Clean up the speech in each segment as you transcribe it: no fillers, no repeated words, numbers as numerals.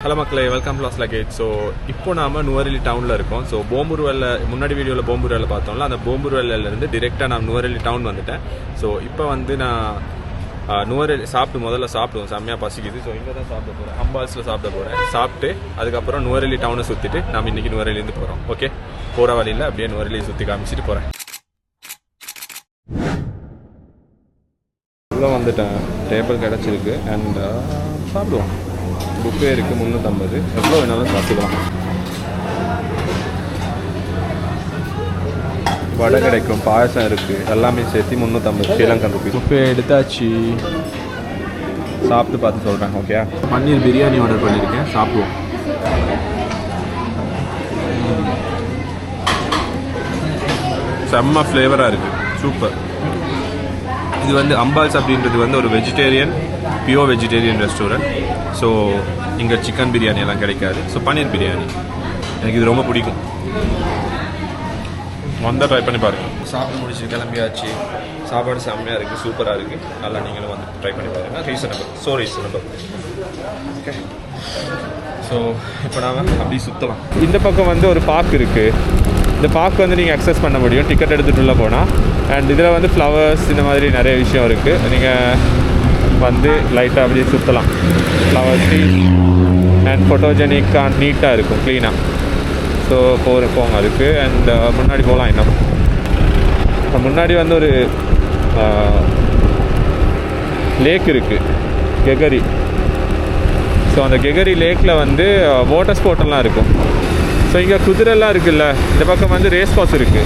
Hello மக்களே, welcome to last luggage. So இப்போ நாம நுவரெலி டவுனில் இருக்கோம். ஸோ போம்பூர்வெல்ல முன்னாடி வீடியோவில் போம்பூர்வெல்ல பார்த்தோம்ல, அந்த போம்பூர்வெல்லேருந்து டிரெக்டாக நான் நுவரெலி டவுன் வந்துட்டேன். ஸோ இப்போ வந்து நான் நுவரெலி முதல்ல சாப்பிடுவோம். செம்மையாக பசிக்குது. ஸோ இங்கே தான் சாப்பிட போகிறேன், அம்பால்ஸில் சாப்பிட போகிறேன். சாப்பிட்டு அதுக்கப்புறம் நுவரெலி டவுனை சுற்றிட்டு நம்ம இன்றைக்கி நுவரெலிருந்து போகிறோம். ஓகே, போகிற வழியில் அப்படியே நுவரெலியை சுற்றி காமிச்சிட்டு போகிறேன். உள்ளே வந்துட்டேன், டேபிள் கிடச்சிருக்கு அண்ட் சாப்பிடுவோம். புஃபே இருக்குது, 350, எவ்வளோ வேணாலும் சாப்பிடுவோம். வடை கிடைக்கும், பாயசம் இருக்குது, எல்லாமே சேர்த்து 350 ஸ்ரீலங்கன் ருபீஸ். புஃபே எடுத்தாச்சு, சாப்பிட்டு பார்த்து சொல்கிறேன். ஓகே, பன்னீர் பிரியாணி ஆர்டர் பண்ணியிருக்கேன், சாப்பிடுவோம். செம்ம ஃப்ளேவராக இருக்குது, சூப்பர். இது வந்து அம்பால்ஸ் அப்படின்றது வந்து ஒரு vegetarian, pure vegetarian restaurant. So இங்கே சிக்கன் பிரியாணி எல்லாம் கிடைக்காது. ஸோ பன்னீர் பிரியாணி எனக்கு இது ரொம்ப பிடிக்கும். வந்தால் ட்ரை பண்ணி பாருங்கள். சாப்பிட்டு முடிச்சு கிளம்பியாச்சு. சாப்பாடு செம்மையாக இருக்குது, சூப்பராக இருக்குது. நல்லா நீங்களும் வந்து ட்ரை பண்ணி பாருங்கள். Reasonable, so reasonable. Okay, so இப்போ நாம் அப்படி சுற்றலாம். இந்த பக்கம் வந்து ஒரு பார்க் இருக்குது. இந்த பார்க் வந்து நீங்கள் அக்சஸ் பண்ண முடியும் டிக்கெட் எடுத்துகிட்டு உள்ளே போனால். அண்ட் இதில் வந்து ஃப்ளவர்ஸ் இந்த மாதிரி நிறைய விஷயம் இருக்குது. நீங்கள் வந்து லைட்டாக அப்படியே சுற்றலாம். ஃப்ளவர் ட்ரீ அண்ட் ஃபோட்டோஜெனிக்காக நீட்டாக இருக்கும், க்ளீனாக. ஸோ போங்க அதுக்கு. அண்ட் முன்னாடி போகலாம். இன்னும் முன்னாடி வந்து ஒரு லேக் இருக்குது, கெகரி. ஸோ அந்த கெகரி லேக்கில் வந்து வாட்டர் ஸ்போர்ட்டெல்லாம் இருக்கும். ஸோ இங்கே குதிரைலாம் இருக்குல்ல, இந்த பக்கம் வந்து ரேஸ் கோர்ஸ் இருக்குது.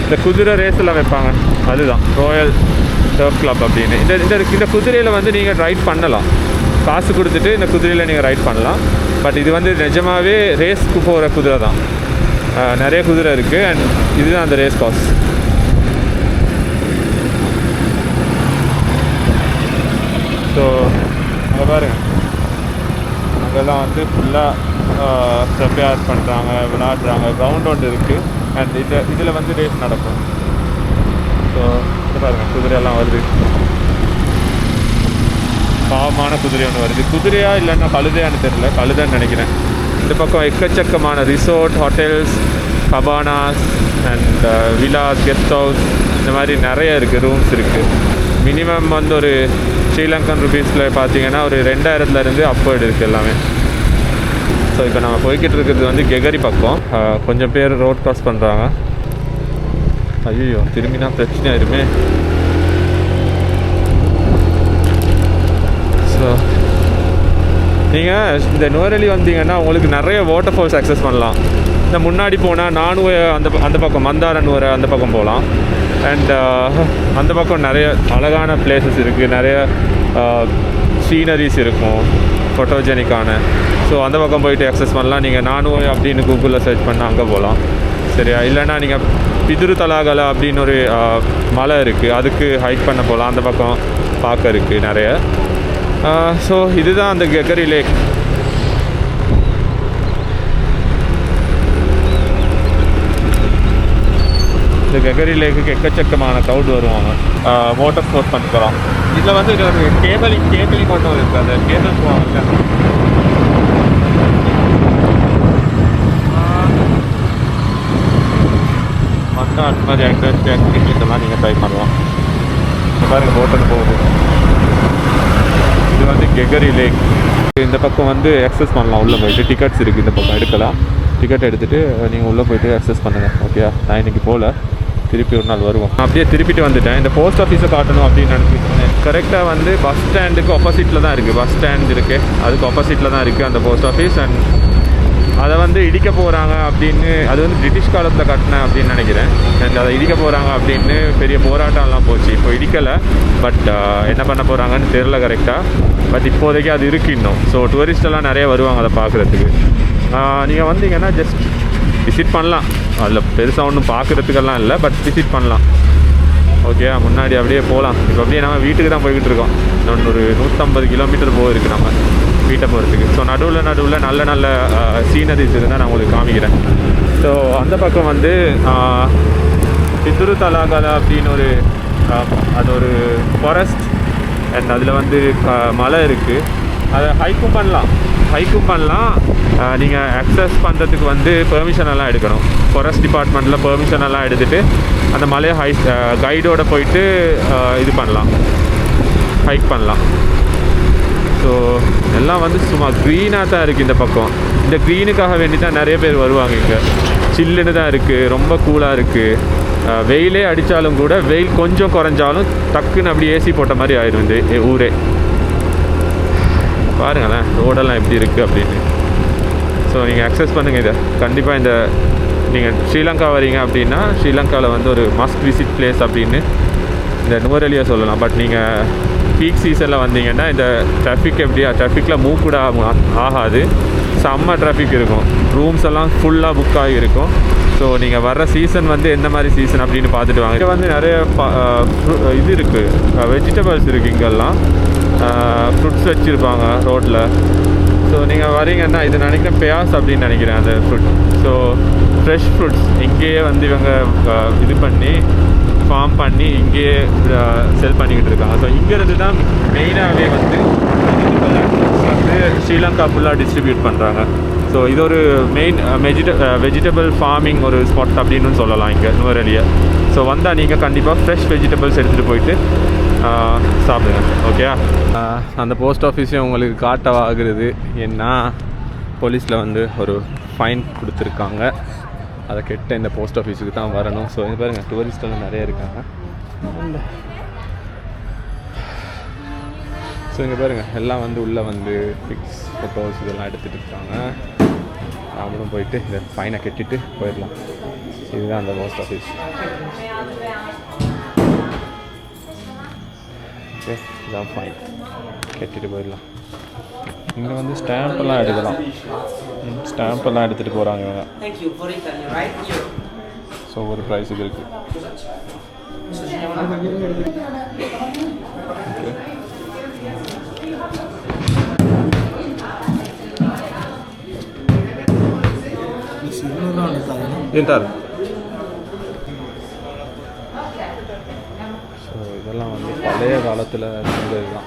இந்த குதிரை ரேஸ் எல்லாம் வைப்பாங்க, அதுதான் ராயல் டர்ஃப் கிளப் அப்படின்னு. இந்த குதிரையில் வந்து நீங்கள் ரைட் பண்ணலாம், காசு கொடுத்துட்டு இந்த குதிரையில் நீங்கள் ரைட் பண்ணலாம். பட் இது வந்து நிஜமாகவே ரேஸ்க்கு போகிற குதிரை தான். நிறைய குதிரை இருக்குது அண்ட் இதுதான் அந்த ரேஸ் கோர்ஸ். ஸோ அங்கே பாருங்கள், அங்கெல்லாம் வந்து ஃபுல்லாக ப்ரிப்பேர் பண்ணுறாங்க, விளையாடுறாங்க. கிரவுண்ட் ஒன்று இருக்குது அண்ட் இதில் வந்து ரேஸ் நடக்கும். ஸோ இது பாருங்கள், குதிரையெல்லாம் வருது. பாவமான குதிரை ஒன்று வருது. குதிரையா இல்லைன்னா கழுதையான்னு தெரியல, கழுதைன்னு நினைக்கிறேன். இந்த பக்கம் எக்கச்சக்கமான resort, hotels, cabanas and villas, guest house, இந்த மாதிரி நிறைய இருக்குது, ரூம்ஸ் இருக்குது. மினிமம் வந்து ஒரு ஸ்ரீலங்கன் ருபீஸில் பார்த்தீங்கன்னா ஒரு 2000லேருந்து அப்போர்டு இருக்குது எல்லாமே. ஸோ இப்போ நம்ம போய்கிட்டு இருக்கிறது வந்து கெகரி பக்கம். கொஞ்சம் பேர் ரோட் கிராஸ் பண்ணுறாங்க. ஐயோ, திரும்பினா பிரச்சனை ஆயிருமே. ஸோ நீங்கள் இந்த நுவரெலி வந்தீங்கன்னா உங்களுக்கு நிறைய வாட்டர் ஃபால்ஸ் அக்சஸ் பண்ணலாம். இந்த முன்னாடி போனால் நானும் அந்த பக்கம் மந்தாரன் அந்த பக்கம் போகலாம். அண்ட் அந்த பக்கம் நிறைய அழகான பிளேசஸ் இருக்குது, நிறைய சீனரிஸ் இருக்கும் ஃபோட்டோஜெனிக்கான. ஸோ அந்த பக்கம் போயிட்டு அக்சஸ் பண்ணலாம். நீங்கள் நானும் அப்படின்னு கூகுளில் சர்ச் பண்ணால் அங்கே போகலாம், சரியா? இல்லைன்னா நீங்கள் பிதுரு தலாகலை அப்படின்னு ஒரு மலை இருக்குது, அதுக்கு ஹைக் பண்ண போகலாம். அந்த பக்கம் பார்க்க இருக்குது நிறைய. ஸோ இதுதான் அந்த கெகரி லேக். இந்த கெகரி லேக்குக்கு எக்கச்சக்கமான க்ரௌட் வருவாங்க. வாட்டர் ஸ்போர்ட்ஸ் பண்ணி போகலாம். இதில் வந்து ஒரு கேபிளிங் மட்டும் இருக்குது, அந்த கேபிள் போவாங்க. மற்ற அந்த மாதிரி ஆக்டிவிட்டிஸ்லாம் நீங்கள் ட்ரை பண்ணலாம். இந்த மாதிரி ஹோட்டல் போகுது. இது வந்து கெகரி லேக். இந்த பக்கம் வந்து அக்சஸ் பண்ணலாம், உள்ளே போயிட்டு டிக்கெட்ஸ் இருக்குது. இந்த பக்கம் எடுக்கலாம், டிக்கெட் எடுத்துகிட்டு நீங்கள் உள்ளே போய்ட்டு அக்சஸ் பண்ணுங்கள். ஓகே, நான் இன்றைக்கி போகல, திருப்பி ஒரு நாள் வருவோம். நான் அப்படியே திருப்பிட்டு வந்துட்டேன். இந்த போஸ்ட் ஆஃபீஸை காட்டணும் அப்படின்னு நினச்சிக்கிட்டேன். கரெக்டாக வந்து பஸ் ஸ்டாண்டுக்கு ஆப்போசிட்டில் தான் இருக்குது. பஸ் ஸ்டாண்ட் இருக்குது, அதுக்கு ஆப்போசிட்டில் தான் இருக்குது அந்த போஸ்ட் ஆஃபீஸ். அண்ட் அதை வந்து இடிக்க போகிறாங்க அப்படின்னு, அது வந்து பிரிட்டிஷ் காலத்தில் கட்டினேன் அப்படின்னு நினைக்கிறேன். அண்ட் அதை இடிக்க போகிறாங்க அப்படின்னு பெரிய போராட்டம்லாம் போச்சு. இப்போ இடிக்கலை, பட் என்ன பண்ண போகிறாங்கன்னு தெரில கரெக்டாக. பட் இப்போதைக்கு அது இருக்குது இன்னும். ஸோ டூரிஸ்டெல்லாம் நிறைய வருவாங்க அதை பார்க்குறதுக்கு. நீங்கள் வந்தீங்கன்னா ஜஸ்ட் விசிட் பண்ணலாம். அதில் பெருசாக ஒன்றும் பார்க்குறதுக்கெல்லாம் இல்லை, பட் விசிட் பண்ணலாம். ஓகே, முன்னாடி அப்படியே போகலாம். இப்போ அப்படியே நம்ம வீட்டுக்கு தான் போய்கிட்டு இருக்கோம். இன்னொன்று ஒரு 150 கிலோமீட்டர் போயிருக்கு நம்ம வீட்டை போகிறதுக்கு. ஸோ நடுவில் நல்ல சீனரிஸ் இருந்தால் நான் உங்களுக்கு காமிக்கிறேன். ஸோ அந்த பக்கம் வந்து பிதுரு தலாகலை அப்படின்னு ஒரு அது ஒரு ஃபாரஸ்ட் அண்ட் அதில் வந்து மலை இருக்குது. அதை ஹைக்கும் பண்ணலாம். ஹைக்கும் பண்ணலாம். நீங்கள் அக்சஸ் பண்ணுறதுக்கு வந்து பெர்மிஷன் எல்லாம் எடுக்கணும். ஃபாரஸ்ட் டிபார்ட்மெண்ட்டில் பெர்மிஷன் எல்லாம் எடுத்துகிட்டு அந்த மலையை கைடோடு போயிட்டு இது பண்ணலாம், ஹைக் பண்ணலாம். ஸோ எல்லாம் வந்து சும்மா க்ரீனாக தான் இருக்குது இந்த பக்கம். இந்த க்ரீனுக்காக வேண்டி தான் நிறைய பேர் வருவாங்க. இங்கே சில்லுன்னு தான் இருக்குது, ரொம்ப கூலாக இருக்குது. வெயிலே அடித்தாலும் கூட வெயில் கொஞ்சம் குறைஞ்சாலும் டக்குன்னு அப்படி ஏசி போட்ட மாதிரி ஆயிடும் இந்த ஊரே. பாருங்களேன் ரோடெல்லாம் எப்படி இருக்குது அப்படின்னு. ஸோ நீங்கள் அக்சஸ் பண்ணுங்கள் இதை கண்டிப்பாக. இந்த நீங்கள் ஸ்ரீலங்கா வரீங்க அப்படின்னா ஸ்ரீலங்காவில் வந்து ஒரு மஸ்ட் விசிட் பிளேஸ் அப்படின்னு இந்த நுவரெலியா சொல்லலாம். பட் நீங்கள் பீக் சீசனில் வந்தீங்கன்னா இந்த ட்ராஃபிக் எப்படியா ட்ராஃபிக்கில் மூவ் கூட ஆகாது. செம்ம ட்ராஃபிக் இருக்கும், ரூம்ஸ் எல்லாம் ஃபுல்லாக புக் ஆகி இருக்கும். ஸோ நீங்கள் வர்ற சீசன் வந்து எந்த மாதிரி சீசன் அப்படின்னு பார்த்துட்டு வாங்க. இங்கே வந்து நிறைய இது இருக்குது, வெஜிடபிள்ஸ் இருக்குது. இங்கெல்லாம் ஃப்ரூட்ஸ் வச்சுருப்பாங்க ரோட்டில். ஸோ நீங்கள் வரீங்கன்னா இது நினைக்கிறேன் பியாஸ் அப்படின்னு நினைக்கிறேன் அந்த ஃப்ரூட். ஸோ ஃப்ரெஷ் ஃப்ரூட்ஸ் இங்கேயே வந்து இவங்க இது பண்ணி ஃபார்ம் பண்ணி இங்கேயே செல் பண்ணிக்கிட்டு இருக்காங்க. ஸோ இங்கேருந்து தான் மெயினாகவே வந்து வந்து ஸ்ரீலங்கா ஃபுல்லாக டிஸ்ட்ரிபியூட் பண்ணுறாங்க. ஸோ இது ஒரு மெயின் வெஜிடபிள் ஃபார்மிங் ஒரு ஸ்பாட் அப்படின்னு சொல்லலாம் இங்கே நுவரெலியா. ஸோ வந்தால் நீங்கள் கண்டிப்பாக ஃப்ரெஷ் வெஜிடபிள்ஸ் எடுத்துகிட்டு போயிட்டு சாப்பிடுங்க. ஓகே, அந்த போஸ்ட் ஆஃபீஸையும் உங்களுக்கு காட்டவாகிறது. ஏன்னா போலீஸில் வந்து ஒரு ஃபைன் கொடுத்துருக்காங்க, அதை கெட்ட இந்த போஸ்ட் ஆஃபீஸுக்கு தான் வரணும். ஸோ இது பாருங்கள் டூரிஸ்டெல்லாம் நிறைய இருக்காங்க. ஸோ இங்கே பாருங்கள் எல்லாம் வந்து உள்ளே வந்து பிக்ஸ் ஃபோட்டோஸ் இதெல்லாம் எடுத்துகிட்டு இருக்காங்க. நாமளும் போயிட்டு இந்த ஃபைனை கட்டிட்டு போயிடலாம். இதுதான் அந்த போஸ்ட் ஆஃபீஸ். ஓகே, இதான் ஃபைன், கட்டிட்டு போயிடலாம். இங்கே வந்து ஸ்டாம்பெல்லாம் எடுக்கலாம், ஸ்டாம்பெல்லாம் எடுத்துகிட்டு போகிறாங்க இவங்க. ஸோ ஒரு ப்ரைஸுக்கு இருக்குது. ஓகே, ఏంటారు. ஸோ இதெல்லாம் வந்து பழைய காலத்தில் இருந்தது தான்,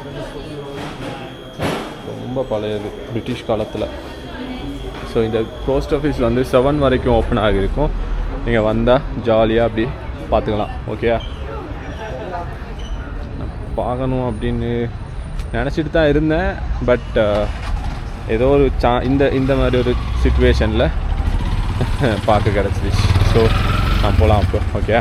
ரொம்ப பழையது, பிரிட்டிஷ் காலத்தில். ஸோ இந்த போஸ்ட் ஆஃபீஸ் வந்து 7 வரைக்கும் ஓப்பன் ஆகியிருக்கும். நீங்கள் வந்தால் ஜாலியாக அப்படி பார்த்துக்கலாம். ஓகே, பார்க்கணும் அப்படின்னு நினச்சிட்டு தான் இருந்தேன். பட் ஏதோ ஒரு இந்த மாதிரி ஒரு சிச்சுவேஷனில் பார்க்க கிடச்சிருச்சு. ஸோ நான் போகலாம் அப்போ. ஓகே,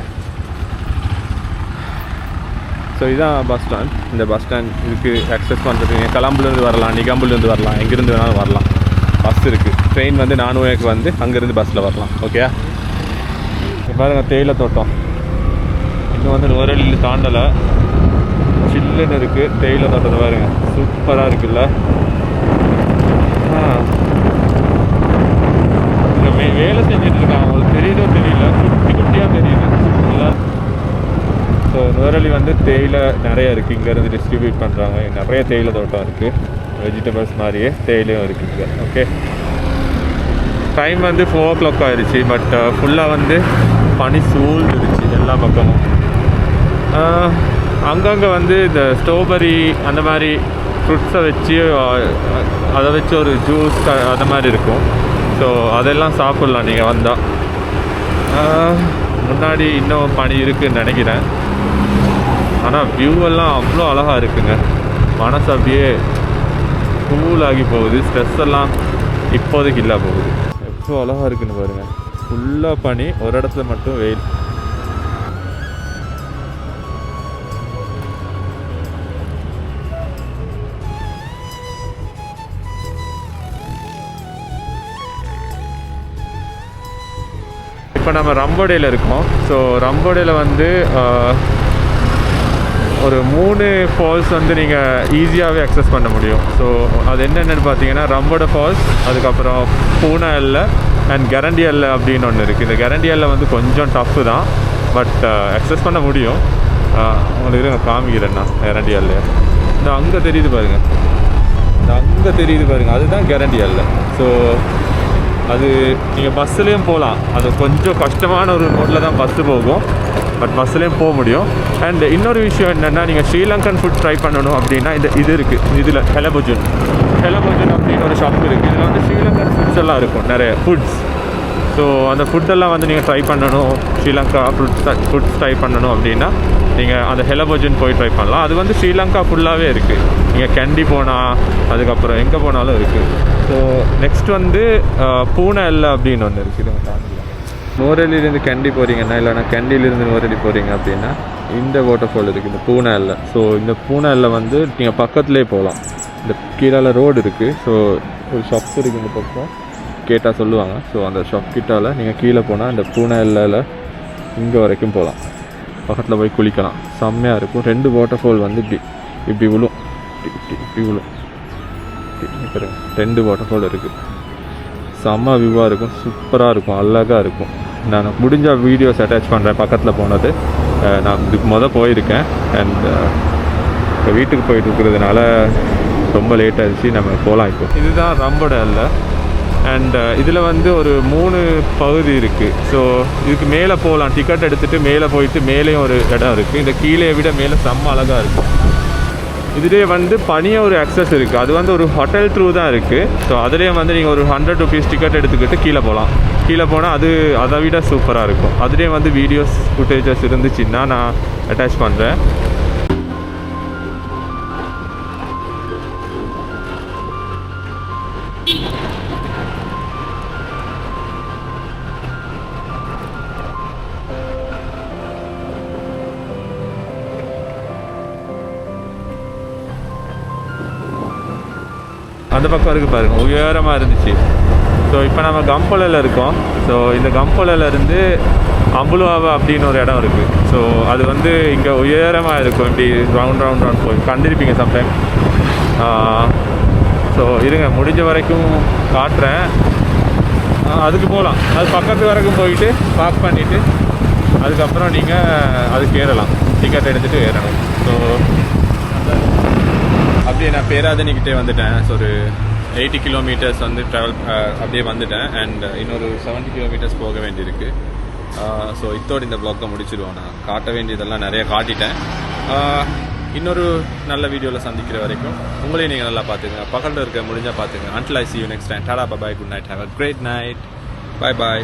ஸோ இதுதான் பஸ் ஸ்டாண்ட். இந்த பஸ் ஸ்டாண்ட் இதுக்கு அக்சஸ் பண்ணுறதுக்கு கலம்புலேருந்து வரலாம், நிகம்புலேருந்து வரலாம், எங்கேருந்து வேணாலும் வரலாம். பஸ் இருக்குது. ட்ரெயின் வந்து நானுவேக்கு வந்து அங்கேருந்து பஸ்ஸில் வரலாம். ஓகே, பாருங்கள் தேயிலை தோட்டம் இன்னும் வந்து நுவரெலியில் தாண்டலை, சில்லுன்னு இருக்குது. தேயிலை தோட்டத்தை பாருங்கள், சூப்பராக இருக்குல்ல. வேலை செஞ்சுட்டு இருக்காங்க, அவங்களுக்கு தெரியுதோ தெரியல, குட்டி குட்டியாக தெரியுது இல்லை. ஸோ நுவரெலி வந்து தேயிலை நிறைய இருக்குது, இங்கேருந்து டிஸ்ட்ரிபியூட் பண்ணுறாங்க. நிறைய தேயிலை தோட்டம் இருக்குது, வெஜிடபிள்ஸ் மாதிரியே தேயிலையும் இருக்குது இங்கே. ஓகே, டைம் வந்து 4 o'clock ஆயிடுச்சு. பட் ஃபுல்லாக வந்து பனி சூழ்ந்துருச்சு எல்லா பக்கமும். அங்கங்கே வந்து இந்த ஸ்ட்ராபெரி அந்த மாதிரி ஃப்ரூட்ஸை வச்சு அதை வச்சு ஒரு ஜூஸ் அந்த மாதிரி இருக்கும். ஸோ அதெல்லாம் சாப்பிட்லாம் நீங்கள் வந்தால். முன்னாடி இன்னும் பனி இருக்குதுன்னு நினைக்கிறேன். ஆனால் வியூவெல்லாம் அவ்வளோ அழகாக இருக்குங்க. மனசு அப்படியே கூலாகி போகுது, ஸ்ட்ரெஸ் எல்லாம் இப்போதைக்கு இல்லை போகுது. எவ்வளோ அழகாக இருக்குன்னு பாருங்கள். ஃபுல்லாக பனி, ஒரு இடத்துல மட்டும் வெயில். இப்போ நம்ம ரம்போடேயில் இருக்கோம். ஸோ ரம்போடேயில் வந்து ஒரு 3 ஃபால்ஸ் வந்து நீங்கள் ஈஸியாகவே அக்சஸ் பண்ண முடியும். ஸோ அது என்னென்னு பார்த்தீங்கன்னா ரம்போடே ஃபால்ஸ், அதுக்கப்புறம் பூனாஎல்ல அண்ட் கரண்டியல்ல அப்படின்னு ஒன்று இருக்குது. இந்த கரண்டியல்ல வந்து கொஞ்சம் டஃப்பு தான், பட் அக்சஸ் பண்ண முடியும். உங்களுக்கு நான் காமிக்கிறேன்னா கரண்டியல்ல இந்த அங்கே தெரியுது பாருங்கள், இந்த அங்கே தெரியுது பாருங்கள், அதுதான் கரண்டியல்ல. ஸோ அது நீங்கள் பஸ்ஸுலேயும் போகலாம். அது கொஞ்சம் கஷ்டமான ஒரு ரோட்டில் தான் பஸ்ஸு போகும், பட் பஸ்ஸுலேயும் போக முடியும். அண்ட் இன்னொரு விஷயம் என்னென்னா, நீங்கள் ஸ்ரீலங்கன் ஃபுட் ட்ரை பண்ணணும் அப்படின்னா இது இருக்குது. இதில் ஹெலபுஜன் அப்படின்னு ஒரு ஷாப் இருக்குது. இதில் வந்து ஸ்ரீலங்கன் ஃபுட்ஸ் எல்லாம் இருக்கும், நிறைய ஃபுட்ஸ். ஸோ அந்த ஃபுட்டெல்லாம் வந்து நீங்கள் ட்ரை பண்ணணும், ஸ்ரீலங்கா ஃபுட்ஸ் ட்ரை பண்ணணும் அப்படின்னா நீங்கள் அந்த ஹெலபுஜன் போய் ட்ரை பண்ணலாம். அது வந்து ஸ்ரீலங்கா ஃபுல்லாகவே இருக்குது. நீங்கள் கேண்டி போனால், அதுக்கப்புறம் எங்கே போனாலும் இருக்குது. ஸோ நெக்ஸ்ட் வந்து பூனை எல்லை அப்படின்னு ஒன்று இருக்குது. நோரெலியிலேருந்து கேண்டி போகிறீங்கன்னா, இல்லைனா கேண்டியிலேருந்து நோரெலி போகிறீங்க அப்படின்னா இந்த வாட்டர் ஃபால் இருக்குது, இந்த பூனை எல்லை. ஸோ இந்த பூனை எல்லை வந்து நீங்கள் பக்கத்துலேயே போகலாம். இந்த கீழே ரோடு இருக்குது. ஸோ ஒரு ஷாப்ஸ் இருக்குது இந்த பக்கம், கேட்டால் சொல்லுவாங்க. ஸோ அந்த ஷாப் கிட்டால் நீங்கள் கீழே போனால் இந்த பூனை எல்லையில் இங்கே வரைக்கும் போகலாம். பக்கத்தில் போய் குளிக்கலாம், செம்மையாக இருக்கும். 2 வாட்டர் ஃபால் வந்து இப்படி விழும், இப்படி விழும். இப்போ 2 வாட்டர் ஃபால் இருக்குது. செம்ம வியூவாக இருக்கும், சூப்பராக இருக்கும், அழகாக இருக்கும். நான் முடிஞ்ச வீடியோஸ் அட்டாச் பண்ணுறேன் பக்கத்தில் போனது. நான் இதுக்கு போயிருக்கேன். அண்ட் இப்போ வீட்டுக்கு போயிட்டு இருக்கிறதுனால ரொம்ப லேட் ஆகிடுச்சு. நம்ம போகலாம். இப்போ இதுதான் ரம்போட எல்லை. அண்ட் இதில் வந்து ஒரு 3 பகுதி இருக்குது. ஸோ இதுக்கு மேலே போகலாம், டிக்கெட் எடுத்துகிட்டு மேலே போயிட்டு மேலேயும் ஒரு இடம் இருக்குது. இந்த கீழே விட மேலே செம்ம அழகாக இருக்கும். இதுலேயே வந்து பனியாக ஒரு அக்சஸ் இருக்குது. அது வந்து ஒரு ஹோட்டல் த்ரூ தான் இருக்குது. ஸோ அதுலேயே வந்து நீங்கள் ஒரு 100 rupees டிக்கெட் எடுத்துக்கிட்டு கீழே போகலாம். கீழே போனால் அது அதை விட சூப்பராக இருக்கும். அதுலேயே வந்து வீடியோஸ் ஃபுட்டேஜஸ் இருந்துச்சுன்னா நான் அட்டாச் பண்ணுறேன். அந்த பக்கம் இருக்குது பாருங்கள், உயரமாக இருந்துச்சு. ஸோ இப்போ நம்ம கம்போலையில் இருக்கோம். ஸோ இந்த கம்போலையிலேருந்து அம்புலுவாவா அப்படின்னு ஒரு இடம் இருக்குது. ஸோ அது வந்து இங்கே உயரமாக இருக்கும். இப்படி ரவுண்ட் போய் கண்டிருப்பீங்க சம்டைம். ஸோ இருங்க, முடிஞ்ச வரைக்கும் காட்டுறேன். அதுக்கு போகலாம். அது பக்கத்து வரைக்கும் போயிட்டு பார்க் பண்ணிவிட்டு அதுக்கப்புறம் நீங்கள் அதுக்கு ஏறலாம். டிக்கெட் எடுத்துகிட்டு ஏறணும். ஸோ அப்படியே நான் பேராதனிக்கிட்டே வந்துட்டேன். ஸோ ஒரு 80 kilometers வந்து ட்ராவல் அப்படியே வந்துட்டேன். அண்ட் இன்னொரு 70 kilometers போக வேண்டியிருக்கு. ஸோ இதோடு இந்த ப்ளாக்கை முடிச்சிடுவோம். நான் காட்ட வேண்டியதெல்லாம் நிறைய காட்டிட்டேன். இன்னொரு நல்ல வீடியோவில் சந்திக்கிற வரைக்கும் உங்களையும் நீங்கள் நல்லா பார்த்துங்க, பக்கத்தில் இருக்க முடிஞ்சால் பார்த்துங்க. Until I see you next time. Tada, bye bye, good night, have a great night, bye bye.